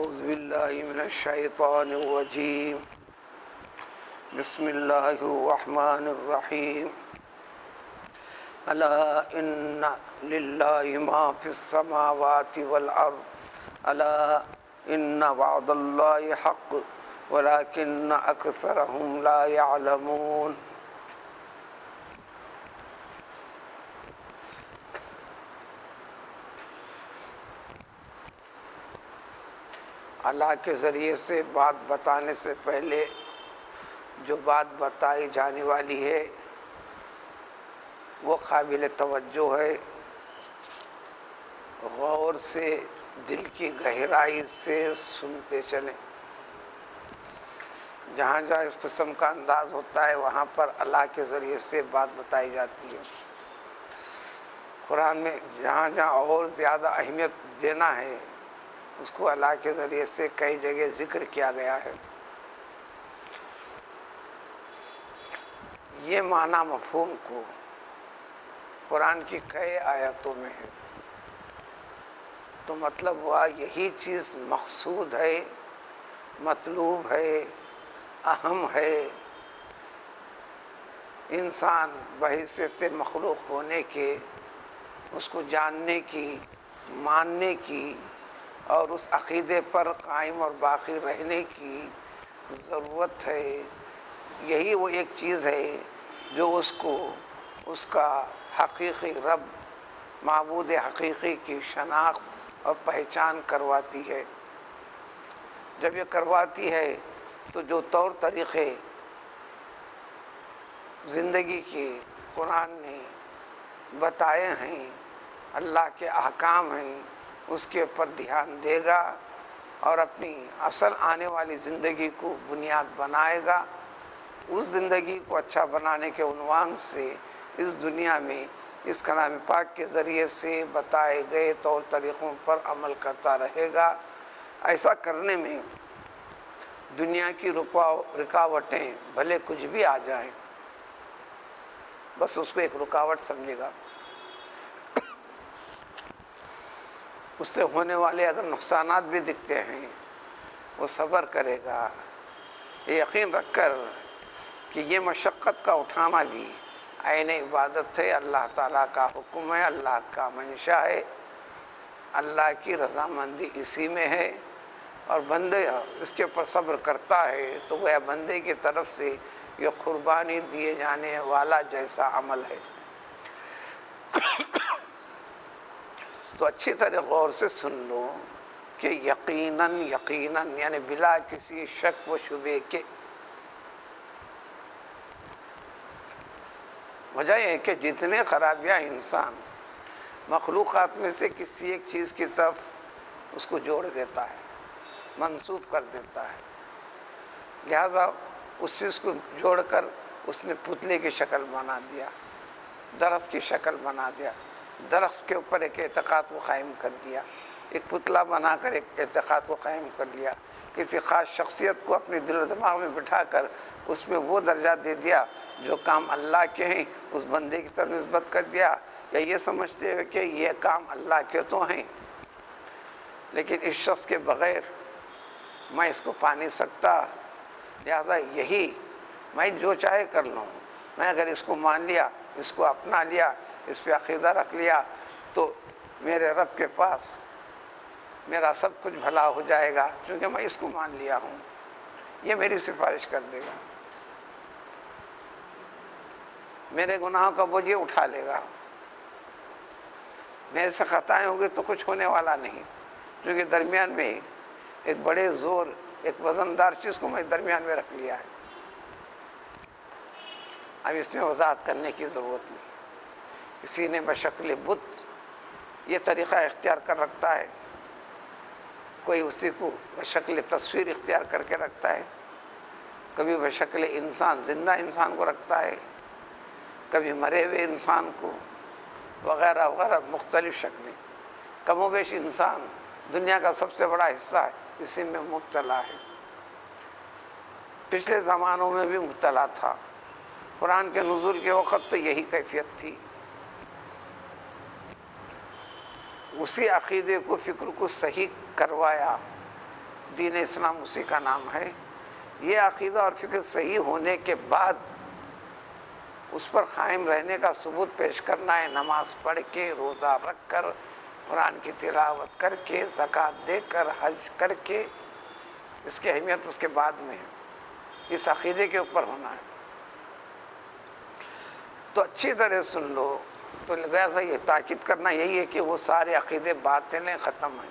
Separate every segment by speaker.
Speaker 1: اعوذ باللہ من الشیطان الرجیم بسم اللہ الرحمن الرحیم الا ان للہ ما فی السماوات والارض الا ان وعد اللہ حق ولکن اکثرهم لا يعلمون۔ اللہ کے ذریعے سے بات بتانے سے پہلے جو بات بتائی جانے والی ہے وہ قابل توجہ ہے، غور سے دل کی گہرائی سے سنتے چلیں۔ جہاں جہاں اس قسم کا انداز ہوتا ہے وہاں پر اللہ کے ذریعے سے بات بتائی جاتی ہے۔ قرآن میں جہاں جہاں اور زیادہ اہمیت دینا ہے اس کو اللہ کے ذریعے سے کئی جگہ ذکر کیا گیا ہے۔ یہ معنی مفہوم کو قرآن کی کئی آیتوں میں ہے، تو مطلب ہوا یہی چیز مقصود ہے، مطلوب ہے، اہم ہے۔ انسان بحیثیت مخلوق ہونے کے اس کو جاننے کی، ماننے کی اور اس عقیدے پر قائم اور باقی رہنے کی ضرورت ہے۔ یہی وہ ایک چیز ہے جو اس کو اس کا حقیقی رب، معبود حقیقی کی شناخت اور پہچان کرواتی ہے۔ جب یہ کرواتی ہے تو جو طور طریقے زندگی کے قرآن نے بتائے ہیں، اللہ کے احکام ہیں، اس کے اوپر دھیان دے گا اور اپنی اصل آنے والی زندگی کو بنیاد بنائے گا۔ اس زندگی کو اچھا بنانے کے عنوان سے اس دنیا میں اس کلام پاک کے ذریعے سے بتائے گئے طور طریقوں پر عمل کرتا رہے گا۔ ایسا کرنے میں دنیا کی رکاوٹیں بھلے کچھ بھی آ جائیں، بس اس کو ایک رکاوٹ سمجھے گا۔ اس سے ہونے والے اگر نقصانات بھی دکھتے ہیں وہ صبر کرے گا، یہ یقین رکھ کر کہ یہ مشقت کا اٹھانا بھی عین عبادت ہے، اللہ تعالیٰ کا حکم ہے، اللہ کا منشا ہے، اللہ کی رضامندی اسی میں ہے، اور بندے اس کے اوپر صبر کرتا ہے تو وہ بندے کی طرف سے یہ قربانی دیے جانے والا جیسا عمل ہے۔ تو اچھی طرح غور سے سن لو کہ یقیناً یعنی بلا کسی شک و شبے کے، وجہ یہ ہے کہ جتنے خرابیاں انسان مخلوقات میں سے کسی ایک چیز کی طرف اس کو جوڑ دیتا ہے، منسوب کر دیتا ہے، لہذا اس چیز کو جوڑ کر اس نے پتلے کی شکل بنا دیا، درخت کی شکل بنا دیا، درخت کے اوپر ایک اعتقاد کو قائم کر دیا، ایک پتلا بنا کر ایک اعتقاد کو قائم کر لیا، کسی خاص شخصیت کو اپنے دل و دماغ میں بٹھا کر اس میں وہ درجہ دے دیا جو کام اللہ کے ہیں اس بندے کی طرف نسبت کر دیا، یا یہ سمجھتے ہوئے کہ یہ کام اللہ کے تو ہیں لیکن اس شخص کے بغیر میں اس کو پا نہیں سکتا، لہذا یہی میں جو چاہے کر لوں، میں اگر اس کو مان لیا، اس کو اپنا لیا، اس پہ عقیدہ رکھ لیا تو میرے رب کے پاس میرا سب کچھ بھلا ہو جائے گا، کیونکہ میں اس کو مان لیا ہوں، یہ میری سفارش کر دے گا، میرے گناہوں کا بوجھ اٹھا لے گا، میرے سے خطائیں ہوں گی تو کچھ ہونے والا نہیں، کیونکہ درمیان میں ایک بڑے زور، ایک وزندار چیز کو میں درمیان میں رکھ لیا ہے۔ اب اس میں وضاحت کرنے کی ضرورت نہیں۔ کسی نے بشکل بت یہ طریقہ اختیار کر رکھتا ہے، کوئی اسی کو بشکل تصویر اختیار کر کے رکھتا ہے، کبھی بشکل انسان، زندہ انسان کو رکھتا ہے، کبھی مرے ہوئے انسان کو، وغیرہ وغیرہ مختلف شکلیں۔ کم و بیش انسان دنیا کا سب سے بڑا حصہ ہے اسی میں مبتلا ہے، پچھلے زمانوں میں بھی مبتلا تھا، قرآن کے نزول کے وقت تو یہی کیفیت تھی۔ اسی عقیدے کو، فکر کو صحیح کروایا دین اسلام اسی کا نام ہے۔ یہ عقیدہ اور فکر صحیح ہونے کے بعد اس پر قائم رہنے کا ثبوت پیش کرنا ہے، نماز پڑھ کے، روزہ رکھ کر، قرآن کی تلاوت کر کے، زکوٰۃ دے کر، حج کر کے۔ اس کی اہمیت اس کے بعد میں ہے، اس عقیدے کے اوپر ہونا ہے۔ تو اچھی طرح سن لو، تو لہٰذا یہ تاکید کرنا یہی ہے کہ وہ سارے عقیدے باطلیں ختم ہیں۔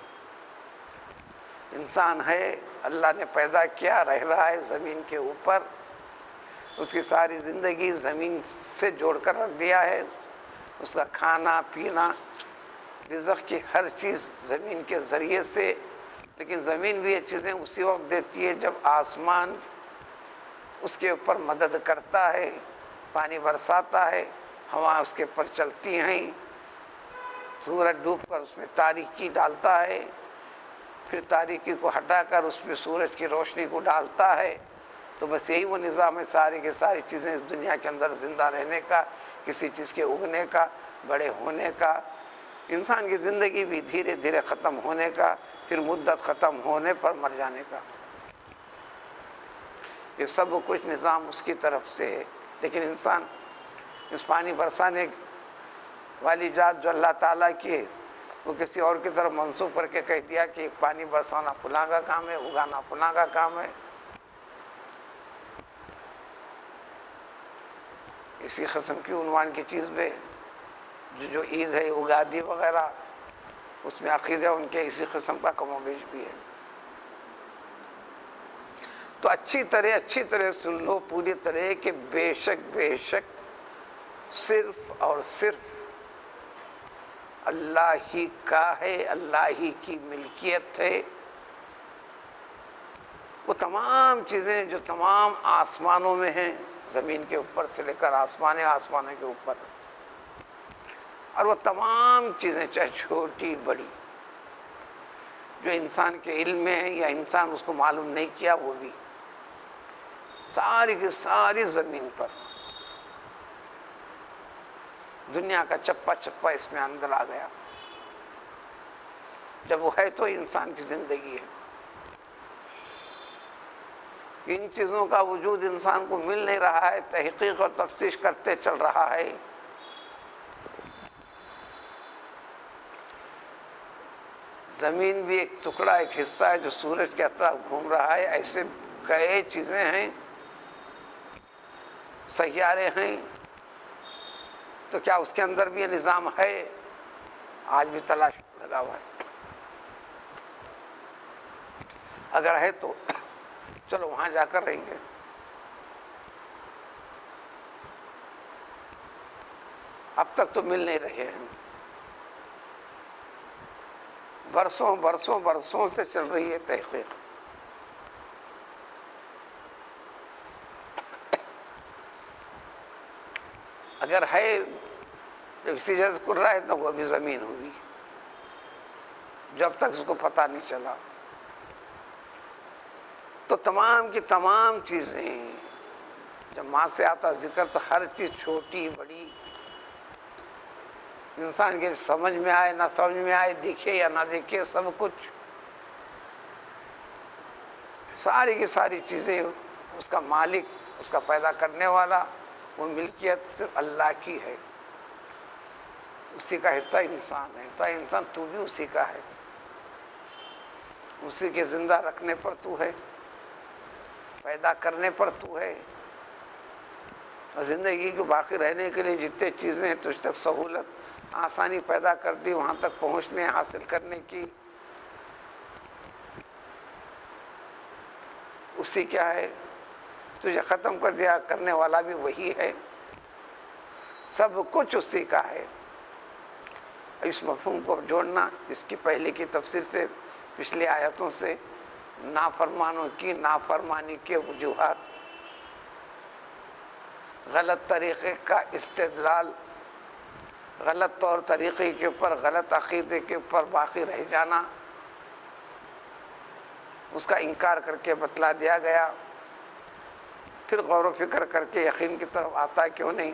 Speaker 1: انسان ہے، اللہ نے پیدا کیا، رہ رہا ہے زمین کے اوپر، اس کی ساری زندگی زمین سے جوڑ کر رکھ دیا ہے، اس کا کھانا پینا رزق کی ہر چیز زمین کے ذریعے سے۔ لیکن زمین بھی یہ چیزیں اسی وقت دیتی ہے جب آسمان اس کے اوپر مدد کرتا ہے، پانی برساتا ہے، ہوا اس کے اوپر چلتی ہیں، سورج ڈوب کر اس میں تاریکی ڈالتا ہے، پھر تاریکی کو ہٹا کر اس میں سورج کی روشنی کو ڈالتا ہے۔ تو بس یہی وہ نظام ہے، ساری کی ساری چیزیں اس دنیا کے اندر زندہ رہنے کا، کسی چیز کے اگنے کا، بڑے ہونے کا، انسان کی زندگی بھی دھیرے دھیرے ختم ہونے کا، پھر مدت ختم ہونے پر مر جانے کا۔ یہ سب کچھ نظام اس کی طرف سے ہے۔ لیکن انسان اس پانی برسانے والی ذات جو اللہ تعالیٰ کی ہے، وہ کسی اور کی طرف منسوب کر کے کہہ دیا کہ پانی برسانا فلاں کا کام ہے، اگانا فلاں کا کام ہے۔ اسی قسم کی عنوان کی چیز پہ جو عید ہے، اگادی وغیرہ، اس میں عقیدہ ان کے اسی قسم کا کم و بیش بھی ہے۔ تو اچھی طرح سن لو پوری طرح کہ بے شک صرف اور صرف اللہ ہی کا ہے، اللہ ہی کی ملکیت ہے۔ وہ تمام چیزیں جو تمام آسمانوں میں ہیں، زمین کے اوپر سے لے کر آسمانوں کے اوپر، اور وہ تمام چیزیں چاہے چھوٹی بڑی جو انسان کے علم میں ہے یا انسان اس کو معلوم نہیں کیا، وہ بھی ساری کی ساری زمین پر، دنیا کا چپا چپا اس میں اندر آ گیا۔ جب وہ ہے تو انسان کی زندگی ہے۔ ان چیزوں کا وجود انسان کو مل نہیں رہا ہے، تحقیق اور تفتیش کرتے چل رہا ہے۔ زمین بھی ایک ٹکڑا، ایک حصہ ہے جو سورج کے اطراف گھوم رہا ہے۔ ایسے کئی چیزیں ہیں، سیارے ہیں، تو کیا اس کے اندر بھی یہ نظام ہے؟ آج بھی تلاش لگا ہوا ہے۔ اگر ہے تو چلو وہاں جا کر رہیں گے۔ اب تک تو مل نہیں رہے ہیں، برسوں سے چل رہی ہے تحقیق۔ اگر ہے جب اسی جیسے کر رہا ہے تو وہ بھی زمین ہوگی، جب تک اس کو پتہ نہیں چلا۔ تو تمام کی تمام چیزیں، جب ماں سے آتا ذکر تو ہر چیز چھوٹی بڑی، انسان کے سمجھ میں آئے نہ سمجھ میں آئے، دیکھے یا نہ دیکھے، سب کچھ، ساری کی ساری چیزیں اس کا مالک، اس کا پیدا کرنے والا، وہ ملکیت صرف اللہ کی ہے۔ اسی کا حصہ انسان ہے، تو انسان تو بھی اسی کا ہے، اسی کے زندہ رکھنے پر تو ہے، پیدا کرنے پر تو ہے، اور زندگی کو باقی رہنے کے لیے جتنے چیزیں ہیں تجھ تک سہولت آسانی پیدا کر دی وہاں تک پہنچنے حاصل کرنے کی، اسی کیا ہے، تجھے ختم کر دیا کرنے والا بھی وہی ہے، سب کچھ اسی کا ہے۔ اس مفہوم کو جوڑنا اس کی پہلے کی تفسیر سے، پچھلی آیتوں سے، نافرمانوں کی نافرمانی کے وجوہات، غلط طریقے کا استدلال، غلط طور طریقے کے اوپر، غلط عقیدے کے اوپر باقی رہ جانا، اس کا انکار کر کے بتلا دیا گیا، پھر غور و فکر کر کے یقین کی طرف آتا کیوں نہیں۔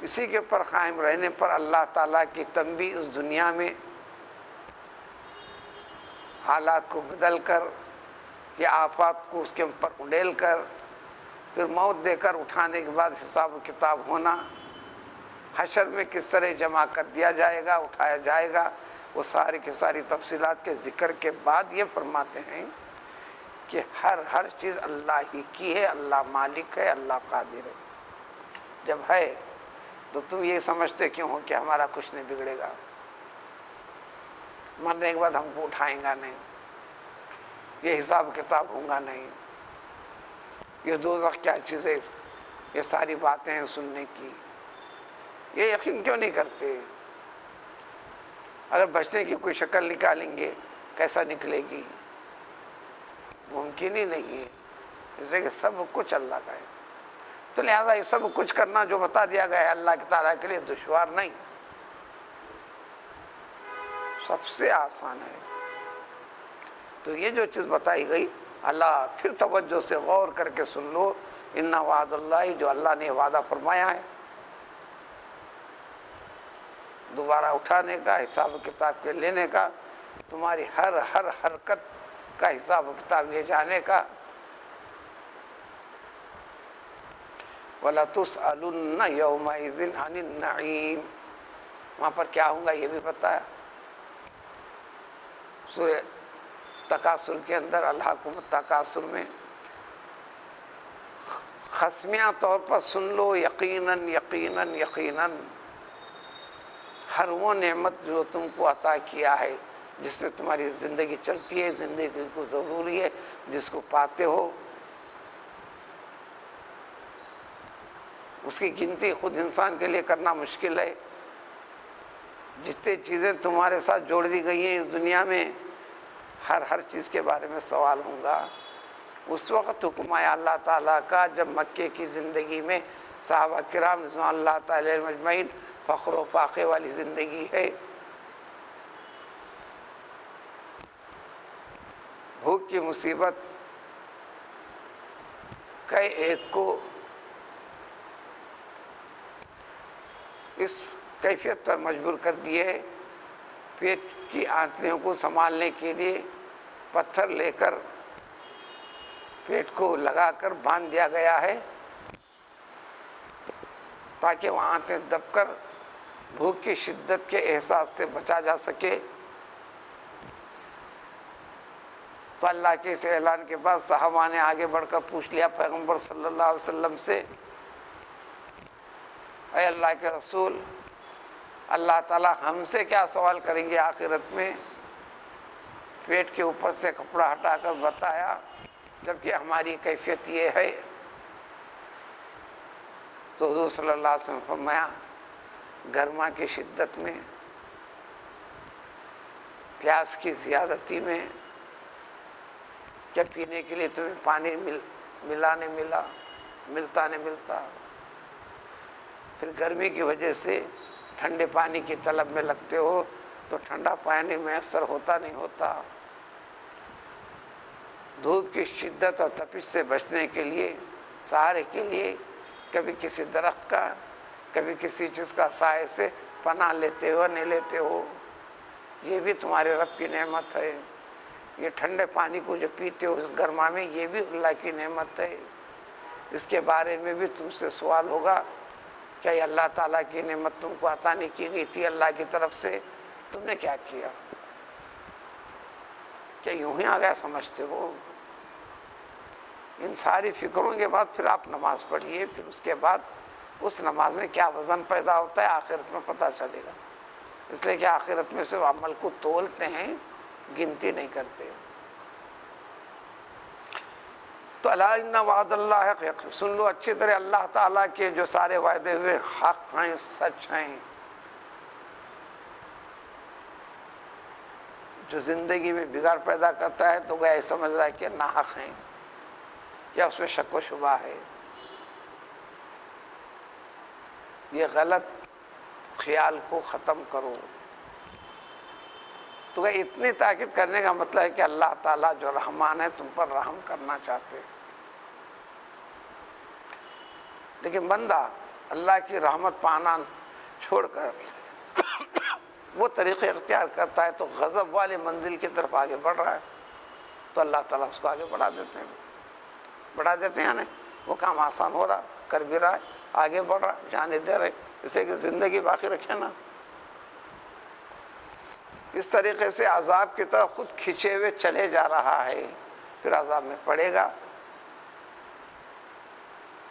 Speaker 1: اسی کے اوپر قائم رہنے پر اللہ تعالیٰ کی تنبیہ اس دنیا میں حالات کو بدل کر یا آفات کو اس کے اوپر اڈیل کر پھر موت دے کر اٹھانے کے بعد حساب و کتاب ہونا، حشر میں کس طرح جمع کر دیا جائے گا، اٹھایا جائے گا، وہ ساری کی ساری تفصیلات کے ذکر کے بعد یہ فرماتے ہیں کہ ہر چیز اللہ ہی کی ہے، اللہ مالک ہے، اللہ قادر ہے۔ جب ہے تو تم یہ سمجھتے کیوں ہو کہ ہمارا کچھ نہیں بگڑے گا، مرنے کے بعد ہم کو اٹھائیں گا نہیں، یہ حساب کتاب ہوگا نہیں، یہ دوزخ کیا چیز ہے، یہ ساری باتیں ہیں سننے کی، یہ یقین کیوں نہیں کرتے؟ اگر بچنے کی کوئی شکل نکالیں گے کیسا نکلے گی؟ ممکن ہی نہیں ہے، اس لیے کہ سب کچھ اللہ کا ہے، تو لہٰذا یہ سب کچھ کرنا جو بتا دیا گیا ہے اللہ تعالیٰ کے لیے دشوار نہیں، سب سے آسان ہے۔ تو یہ جو چیز بتائی گئی اللہ پھر توجہ سے غور کر کے سن لو، ان وعد اللہ، جو اللہ نے وعدہ فرمایا ہے دوبارہ اٹھانے کا، حساب و کتاب کے لینے کا، تمہاری ہر حرکت کا حساب و کتاب لے جانے کا، وَلَتُسْأَلُنَّ يَوْمَئِذٍ عَنِ النَّعِيمِ، وہاں پر کیا ہوں گا یہ بھی بتایا۔ سورہ تکاثر کے اندر الہاکم التکاثر میں خصمیہ طور پر سن لو، یقیناً یقیناً یقیناً ہر وہ نعمت جو تم کو عطا کیا ہے، جس سے تمہاری زندگی چلتی ہے، زندگی کو ضروری ہے، جس کو پاتے ہو، اس کی گنتی خود انسان کے لیے کرنا مشکل ہے۔ جتنے چیزیں تمہارے ساتھ جوڑ دی گئی ہیں اس دنیا میں، ہر چیز کے بارے میں سوال ہوں گا۔ اس وقت حکم آیا اللہ تعالیٰ کا جب مکے کی زندگی میں صحابہ کرام رضوان اللہ تعالی مجمعین فخر و فاقے والی زندگی ہے، بھوک کی مصیبت کئی ایک کو اس کیفیت پر مجبور کر دیے، پیٹ کی آنتڑیوں کو سنبھالنے کے لیے پتھر لے کر پیٹ کو لگا کر باندھ دیا گیا ہے تاکہ وہ آنتیں دب کر بھوک کی شدت کے احساس سے بچا جا سکے۔ تو اللہ کے اس اعلان کے بعد صحابہ نے آگے بڑھ کر پوچھ لیا پیغمبر صلی اللہ علیہ وسلم سے، اے اللہ کے رسول، اللہ تعالیٰ ہم سے کیا سوال کریں گے آخرت میں؟ پیٹ کے اوپر سے کپڑا ہٹا کر بتایا، جبکہ ہماری کیفیت یہ ہے۔ تو حضور صلی اللہ علیہ وسلم نے فرمایا، گرما کی شدت میں، پیاس کی زیادتی میں، کیا پینے کے لیے تمہیں پانی ملتا نہیں ملتا، پھر گرمی کی وجہ سے ٹھنڈے پانی کی طلب میں لگتے ہو تو ٹھنڈا پانی میسر ہوتا نہیں ہوتا، دھوپ کی شدت اور تپش سے بچنے کے لیے، سہارے کے لیے کبھی کسی درخت کا، کبھی کسی چیز کا سائے سے پناہ لیتے ہو نہیں لیتے ہو، یہ بھی تمہارے رب کی نعمت ہے۔ یہ ٹھنڈے پانی کو جو پیتے ہو اس گرما میں، یہ بھی اللہ کی نعمت ہے، اس کے بارے میں بھی تم سے سوال ہوگا، کیا یہ اللہ تعالیٰ کی نعمت تم کو عطا نہیں کی گئی تھی اللہ کی طرف سے؟ تم نے کیا کیا؟ کیا یوں ہی آ گیا سمجھتے ہو؟ ان ساری فکروں کے بعد پھر آپ نماز پڑھیے، پھر اس کے بعد اس نماز میں کیا وزن پیدا ہوتا ہے آخرت میں پتہ چلے گا، اس لیے کہ آخرت میں صرف عمل کو تولتے ہیں، گنتی نہیں کرتے۔ تو الا ان وعد اللہ حق، سن لو اچھی طرح، اللہ تعالیٰ کے جو سارے وعدے ہوئے حق ہیں، سچ ہیں۔ جو زندگی میں بگاڑ پیدا کرتا ہے تو وہ یہ سمجھ رہا ہے کہ ناحق ہیں یا اس میں شک و شبہ ہے، یہ غلط خیال کو ختم کرو۔ تو اتنی تاکید کرنے کا مطلب ہے کہ اللہ تعالیٰ جو رحمان ہے تم پر رحم کرنا چاہتے، لیکن بندہ اللہ کی رحمت پانا چھوڑ کر وہ طریقے اختیار کرتا ہے تو غضب والے منزل کی طرف آگے بڑھ رہا ہے تو اللہ تعالیٰ اس کو آگے بڑھا دیتے ہیں نہیں وہ کام آسان ہو رہا، کر بھی رہا ہے، آگے بڑھ رہا، جانے دے رہے، اسے کہ زندگی باقی رکھے نا۔ اس طریقے سے عذاب کی طرف خود کھینچے ہوئے چلے جا رہا ہے، پھر عذاب میں پڑے گا۔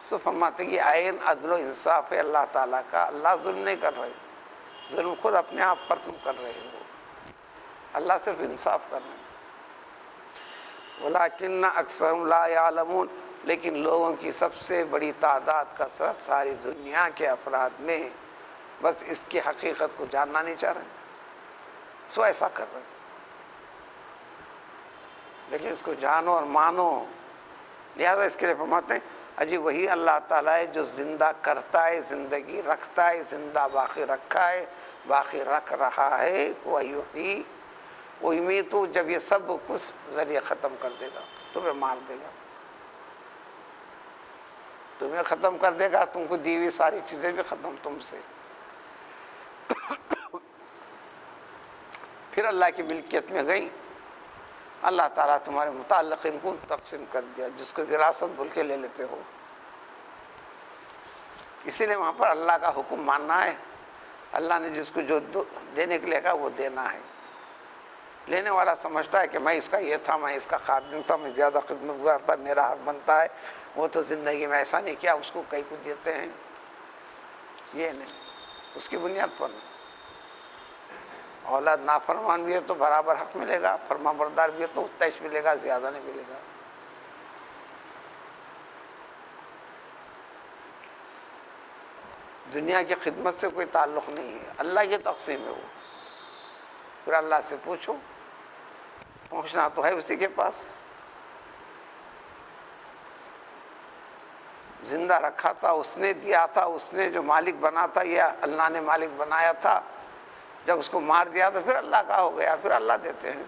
Speaker 1: تو فرماتے کہ عین عدل و انصاف ہے اللہ تعالیٰ کا، اللہ ظلم نہیں کر رہے، ظلم خود اپنے آپ پر تم کر رہے ہو، اللہ صرف انصاف کر رہے ہیں۔ وَلَٰكِنَّ أَكْثَرَهُمْ لَا يَعْلَمُونَ، لیکن لوگوں کی سب سے بڑی تعداد کثرت ساری دنیا کے افراد میں بس اس کی حقیقت کو جاننا نہیں چاہ رہے، سو ایسا کر رہے، لیکن اس کو جانو اور مانو۔ لہذا اس کے لیے فرماتے ہیں اجی وہی اللہ تعالیٰ ہے جو زندہ کرتا ہے، زندگی رکھتا ہے، زندہ باقی رکھا ہے، باقی رکھ رہا ہے۔ وَيُحْيِي وَيُمِيتُ، جب یہ سب کچھ ذریعہ ختم کر دے گا، تمہیں مار دے گا، تمہیں ختم کر دے گا، تم کو دی ہوئی ساری چیزیں بھی ختم تم سے۔ پھر اللہ کی ملکیت میں گئی، اللہ تعالیٰ تمہارے متعلق ان کو تقسیم کر دیا، جس کو وراثت بول کے لے لیتے ہو۔ اسی لیے وہاں پر اللہ کا حکم ماننا ہے، اللہ نے جس کو جو دینے کے لیے کہا وہ دینا ہے۔ لینے والا سمجھتا ہے کہ میں اس کا یہ تھا، میں اس کا خادم تھا، میں زیادہ خدمت گزار تھا، میرا حق بنتا ہے، وہ تو زندگی میں ایسا نہیں کیا، اس کو کئی کچھ دیتے ہیں، یہ نہیں، اس کی بنیاد پر نہیں۔ اولاد نافرمان بھی ہے تو برابر حق ملے گا، فرما بردار بھی ہے تو اتنا ہی ملے گا، زیادہ نہیں ملے گا۔ دنیا کی خدمت سے کوئی تعلق نہیں ہے، اللہ کی تقسیم ہے وہ۔ پھر اللہ سے پوچھو، پہنچنا تو ہے اسی کے پاس۔ زندہ رکھا تھا اس نے، دیا تھا اس نے، جو مالک بنا تھا یہ اللہ نے مالک بنایا تھا، جب اس کو مار دیا تو پھر اللہ کا ہو گیا، پھر اللہ دیتے ہیں۔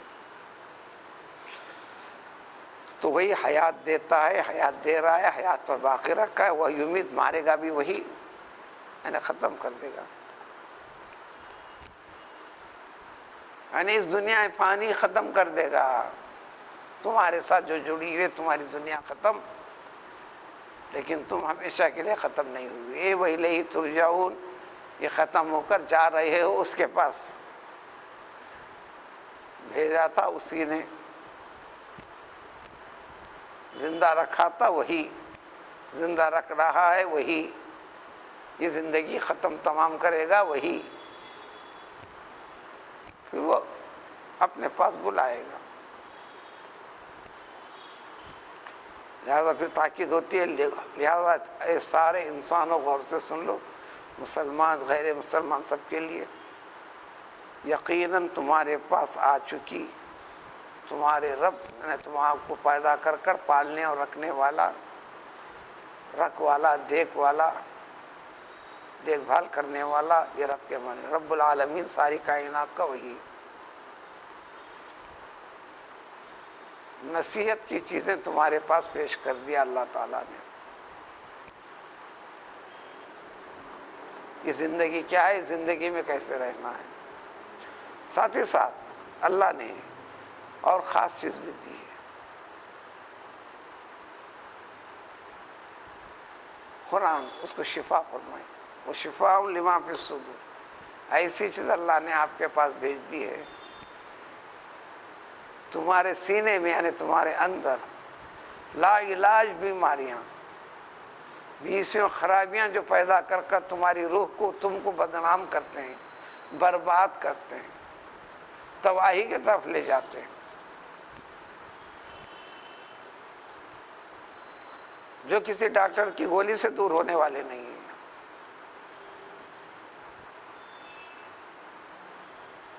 Speaker 1: تو وہی حیات دیتا ہے، حیات دے رہا ہے، حیات پر باقی رکھا ہے، وہی امید، مارے گا بھی وہی، یعنی ختم کر دے گا، یعنی اس دنیا فانی ختم کر دے گا، تمہارے ساتھ جو جڑی ہوئی تمہاری دنیا ختم، لیکن تم ہمیشہ کے لیے ختم نہیں ہوئی۔ وَإِلَيْهِ تُرْجَعُونَ، یہ ختم ہو کر جا رہے ہو اس کے پاس، بھیجا تھا اسی نے، زندہ رکھا تھا وہی، زندہ رکھ رہا ہے وہی، یہ زندگی ختم تمام کرے گا وہی، پھر وہ اپنے پاس بلائے گا۔ لہذا پھر تاکید ہوتی ہے، لہذا اے سارے انسانوں غور سے سن لو، مسلمان غیر مسلمان سب کے لیے، یقیناً تمہارے پاس آ چکی تمہارے رب نے تمہارے کو پیدا کر کر پالنے اور رکھنے والا، رکھ والا، دیکھ والا، دیکھ بھال کرنے والا، یہ رب کے معنی رب العالمین، ساری کائنات کا وہی۔ نصیحت کی چیزیں تمہارے پاس پیش کر دیا اللہ تعالیٰ نے۔ یہ زندگی کیا ہے، زندگی میں کیسے رہنا ہے، ساتھ ہی ساتھ اللہ نے اور خاص چیز بھی دی ہے، قرآن، اس کو شفا فرمائی، وہ شفاء لما فی الصدور، ایسی چیز اللہ نے آپ کے پاس بھیج دی ہے، تمہارے سینے میں یعنی تمہارے اندر لا علاج بیماریاں، بیسیوں خرابیاں جو پیدا کر کر تمہاری روح کو، تم کو بدنام کرتے ہیں، برباد کرتے ہیں، تباہی کی طرف لے جاتے ہیں، جو کسی ڈاکٹر کی گولی سے دور ہونے والے نہیں ہیں۔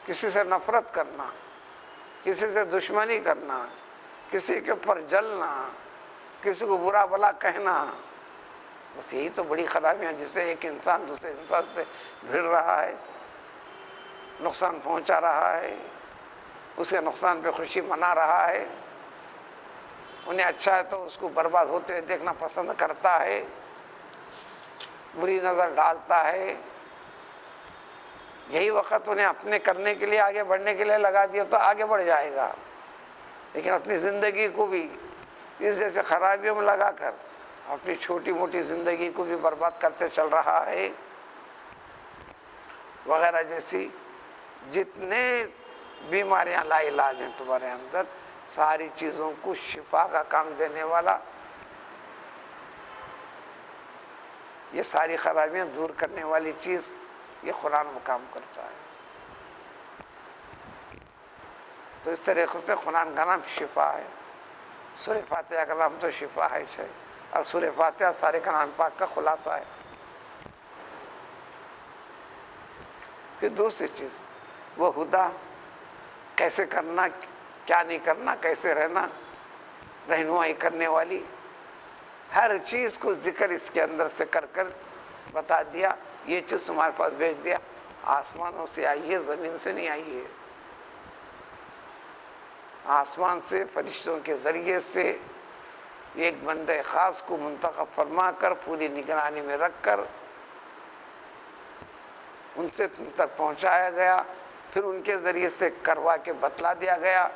Speaker 1: کسی سے نفرت کرنا، کسی سے دشمنی کرنا، کسی کے اوپر جلنا، کسی کو برا بھلا کہنا، بس یہی تو بڑی خرابیاں، جس سے ایک انسان دوسرے انسان سے بھیڑ رہا ہے، نقصان پہنچا رہا ہے، اس کے نقصان پہ خوشی منا رہا ہے، انہیں اچھا ہے تو اس کو برباد ہوتے ہوئے دیکھنا پسند کرتا ہے، بری نظر ڈالتا ہے، یہی وقت انہیں اپنے کرنے کے لیے آگے بڑھنے کے لیے لگا دیا تو آگے بڑھ جائے گا، لیکن اپنی زندگی کو بھی اس جیسے خرابیوں میں لگا کر اپنی چھوٹی موٹی زندگی کو بھی برباد کرتے چل رہا ہے، وغیرہ جیسی جتنے بیماریاں لا علاج ہیں تمہارے اندر، ساری چیزوں کو شفا کا کام دینے والا، یہ ساری خرابیاں دور کرنے والی چیز یہ قرآن وہ کام کرتا ہے۔ تو اس طریقے سے قرآن کا نام شفا ہے، سورہ فاتحہ کا نام تو شفا ہے، اور سورہ فاتحہ سارے کلام پاک کا خلاصہ ہے۔ پھر دوسری چیز وہ ہدا، کیسے کرنا، کیا نہیں کرنا، کیسے رہنا، رہنمائی کرنے والی ہر چیز کو ذکر اس کے اندر سے کر کر بتا دیا، یہ چیز تمہارے پاس بھیج دیا، آسمانوں سے آئی ہے، زمین سے نہیں آئی ہے، آسمان سے فرشتوں کے ذریعے سے ایک بندے خاص کو منتخب فرما کر پوری نگرانی میں رکھ کر ان سے تم تک پہنچایا گیا، پھر ان کے ذریعے سے کروا کے بتلا دیا گیا،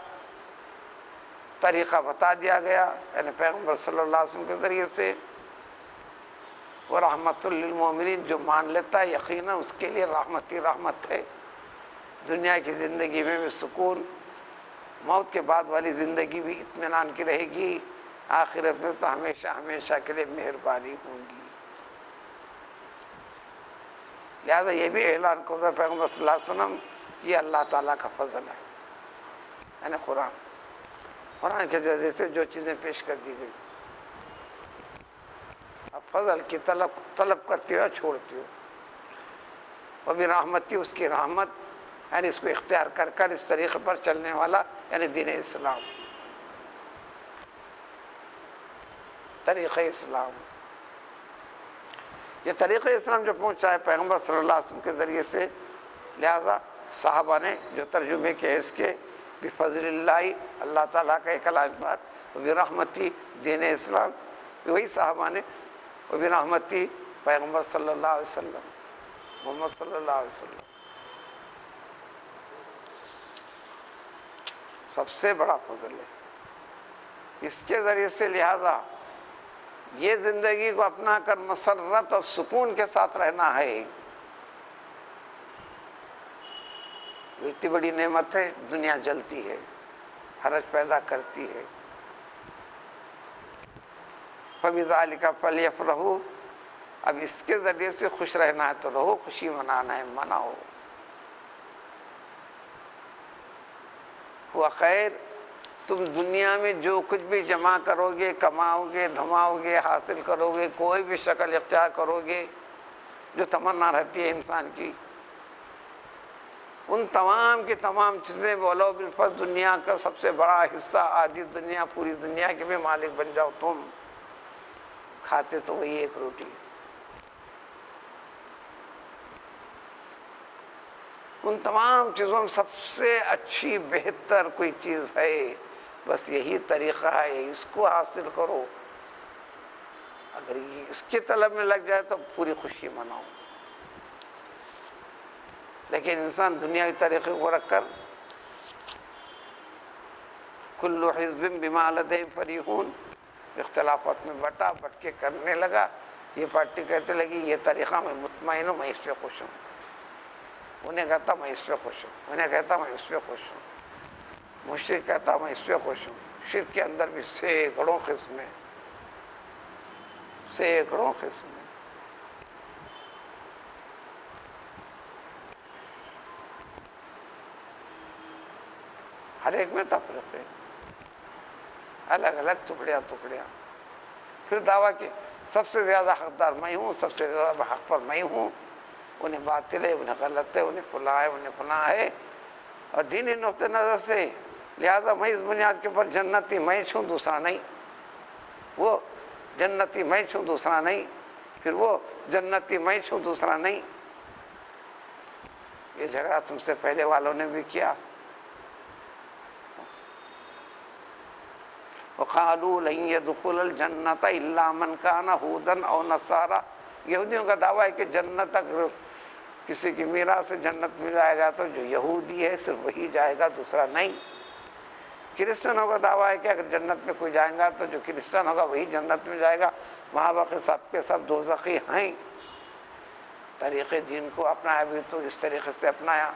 Speaker 1: طریقہ بتا دیا گیا، یعنی پیغمبر صلی اللہ علیہ وسلم کے ذریعے سے۔ وہ رحمت للمومنین، جو مان لیتا ہے یقیناً اس کے لیے رحمت ہی رحمت ہے، دنیا کی زندگی میں بھی سکون، موت کے بعد والی زندگی بھی اطمینان کی رہے گی، آخرت میں تو ہمیشہ ہمیشہ کے لیے مہربانی ہوں گی۔ لہذا یہ بھی اعلان کرتا پیغمبر صلی اللہ علیہ وسلم، یہ اللہ تعالیٰ کا فضل ہے، یعنی قرآن کے ذریعے سے جو چیزیں پیش کر دی گئی، اب فضل کی طلب کرتی ہو چھوڑتی ہو، وہ بھی رحمتی، اس کی رحمت، یعنی اس کو اختیار کر کر اس طریقے پر چلنے والا، یعنی دین اسلام، طریقہ اسلام۔ یہ طریقہ اسلام جو پہنچا ہے پیغمبر صلی اللہ علیہ وسلم کے ذریعے سے، لہذا صحابہ نے جو ترجمے کے اس کے بفضل اللہ، اللہ تعالیٰ کا ایک کلام بات، برحمتی دین اسلام، وہی صحابہ نے برحمتی پیغمبر صلی اللہ علیہ وسلم، محمد صلی اللہ علیہ وسلم، سب سے بڑا فضل ہے اس کے ذریعے سے۔ لہذا یہ زندگی کو اپنا کر مسرت اور سکون کے ساتھ رہنا ہے، اتنی بڑی نعمت ہے، دنیا جلتی ہے، حرج پیدا کرتی ہے، فَبِذَلِكَ فَلْيَفْرَحُوا، اب اس کے ذریعے سے خوش رہنا ہے تو رہو، خوشی منانا ہے مناؤ، وہ خیر، تم دنیا میں جو کچھ بھی جمع کرو گے، کماؤ گے، دھماؤ گے، حاصل کرو گے، کوئی بھی شکل اختیار کرو گے، جو تمنا رہتی ہے انسان کی، ان تمام کی تمام چیزیں بولو بالفرض دنیا کا سب سے بڑا حصہ، آدھی دنیا، پوری دنیا کے بھی مالک بن جاؤ تم، کھاتے تو وہی ایک روٹی، ان تمام چیزوں میں سب سے اچھی بہتر کوئی چیز ہے، بس یہی طریقہ ہے، اس کو حاصل کرو، اگر اس کی طلب میں لگ جائے تو پوری خوشی مناؤ۔ لیکن انسان دنیاوی طریقے کو رکھ کر کل حزب بما لدیہم فریحون، اختلافات میں بٹا بٹ کے کرنے لگا، یہ پارٹی کہتے لگی یہ طریقہ میں مطمئن ہوں، میں اس پہ خوش ہوں، انہیں کہتا میں اس پہ خوش ہوں، انہیں کہتا میں اس پہ خوش ہوں، مشرک کہتا میں اس پہ خوش ہوں۔ شرک کے اندر بھی سینکڑوں قسمیں، سینکڑوں قسمیں، ہر ایک میں تفریق ہے، الگ الگ ٹکڑیاں ٹکڑیاں، پھر دعویٰ کہ سب سے زیادہ حقدار میں ہوں، سب سے زیادہ حق پر میں ہوں، انہیں باطل ہے، انہیں غلط ہے، انہیں فلاں ہے، انہیں فلاں ہے، اور دینی نقطۂ نظر سے لہٰذا میں اس بنیاد کے اوپر جنتی میں چھوں دوسرا نہیں، وہ جنتی میں چھوں دوسرا نہیں، پھر وہ جنتی میں چھوں دوسرا نہیں، یہ جھگڑا تم سے پہلے والوں نے بھی کیا۔ وَقَالُوا لَن يَدْخُلَ الْجَنَّةَ إِلَّا مَنْ كَانَ هُودًا أَوْ نَصَارَىٰ، یہودیوں کا دعویٰ ہے کہ جنت تک کسی کی میراث سے جنت میں جائے گا تو جو یہودی ہے صرف وہی جائے گا، دوسرا نہیں۔ کرسچنوں کا دعویٰ ہے کہ اگر جنت میں کوئی جائے گا تو جو کرسچن ہوگا وہی جنت میں جائے گا، وہاں باقی سب کے سب دوزخی ہیں۔ طریقے دین کو اپنایا بھی تو اس طریقے سے اپنایا۔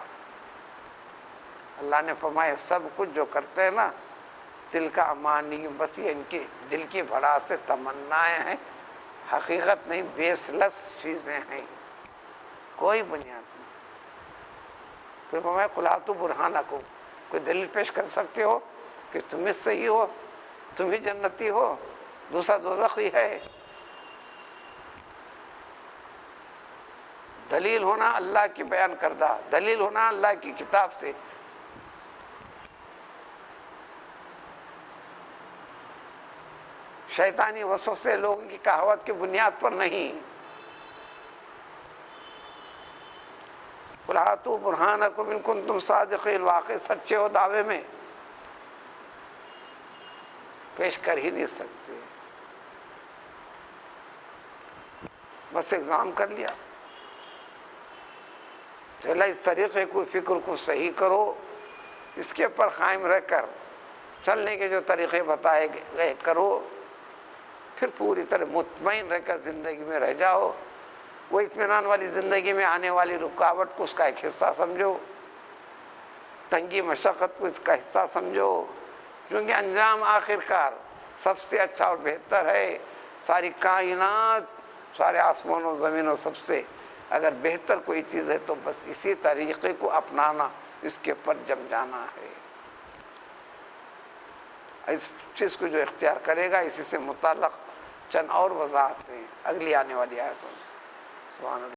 Speaker 1: اللہ نے فرمایا سب کچھ جو کرتے ہیں نا، دل کا امانی، بس یہ ان کے دل کی بھڑا سے تمنائیں ہیں، حقیقت نہیں، بیس لس چیزیں ہیں، کوئی بنیاد نہیں۔ پھر فرمایا قُلْ ہَاتُوا بُرْہَانَکُمْ، کوئی دلیل پیش کر سکتے ہو کہ تم ہی صحیح ہو، تم ہی جنتی ہو، دوسرا دوزخی ہے؟ دلیل ہونا اللہ کی بیان کردہ، دلیل ہونا اللہ کی کتاب سے۔ شیطانی وسوسے لوگوں کی کہاوت کی بنیاد پر نہیں۔ قُلْ ہَاتُوا بُرْہَانَکُمْ إِن كُنتُمْ صَادِقِينَ، واقعی سچے ہو دعوے میں، پیش کر ہی نہیں سکتے، بس ایگزام کر لیا۔ چلا اس طریقے کو فکر کو صحیح کرو، اس کے پر قائم رہ کر چلنے کے جو طریقے بتائے گئے کرو، پھر پوری طرح مطمئن رہ کر زندگی میں رہ جاؤ۔ وہ اطمینان والی زندگی میں آنے والی رکاوٹ کو اس کا ایک حصہ سمجھو، تنگی مشقت کو اس کا حصہ سمجھو، کیونکہ انجام آخر کار سب سے اچھا اور بہتر ہے۔ ساری کائنات، سارے آسمان و زمین و سب سے اگر بہتر کوئی چیز ہے تو بس اسی طریقے کو اپنانا، اس کے پر جم جانا ہے۔ اس چیز کو جو اختیار کرے گا، اسی سے متعلق چند اور وضاحت ہیں اگلی آنے والی آیتوں میں۔ سبحان اللہ۔